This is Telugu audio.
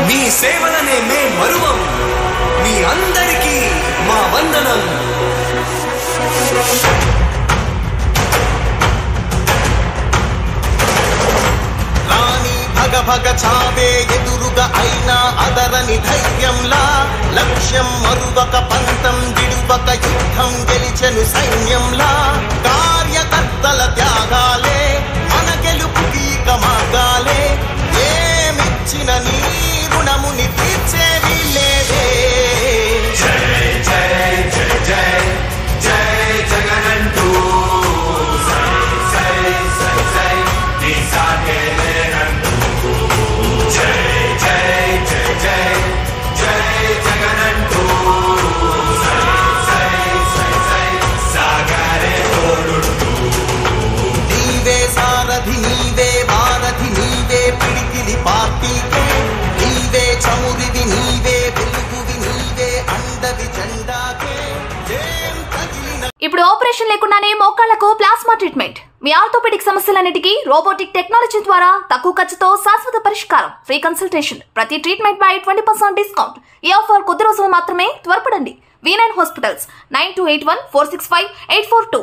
మీ సేవలనే మే మరువం. మీ అందరికీ మా వందనం. రాణి భగ భగ చావే ఎదురుగా అయినా అదరని ధైర్యంలా, లక్ష్యం మరువక పంతం విడువక యుద్ధం గెలిచెను సైన్యంలా, కార్యకర్తల త్యాగాలే మన గెలుపుకి మార్గాలే, ఏమిచ్చిన నీ రుణముని తీర్చేవి లేదే. జై జై జై జై జై జగనంటూ సై సై సై సై నీ సాగే లేనంటూ. జై జై జై జై జై జగనంటూ సై సై సై సై సాగరే తోడుంటూ. నీవే సారథి నీవే వారధి నీవే పిడికిలి పార్టీకే, నీవే చమురివి నీవే వెలుగువి నీవే అండవి జెండాకే. ఇప్పుడు ఆపరేషన్ లేకుండానే మోకాళ్లకు ప్లాస్మా ట్రీట్మెంట్. మీ ఆర్థోపెడిక్ సమస్యలన్నిటికీ రోబోటిక్ టెక్నాలజీ ద్వారా తక్కువ ఖర్చుతో శాశ్వత పరిష్కారం. Free consultation. ప్రతి ట్రీట్మెంట్ పై 20% డిస్కౌంట్. ఈ ఆఫర్ కొద్ది రోజులు మాత్రమే. త్వరపడండి. V9 hospitals 9281465842.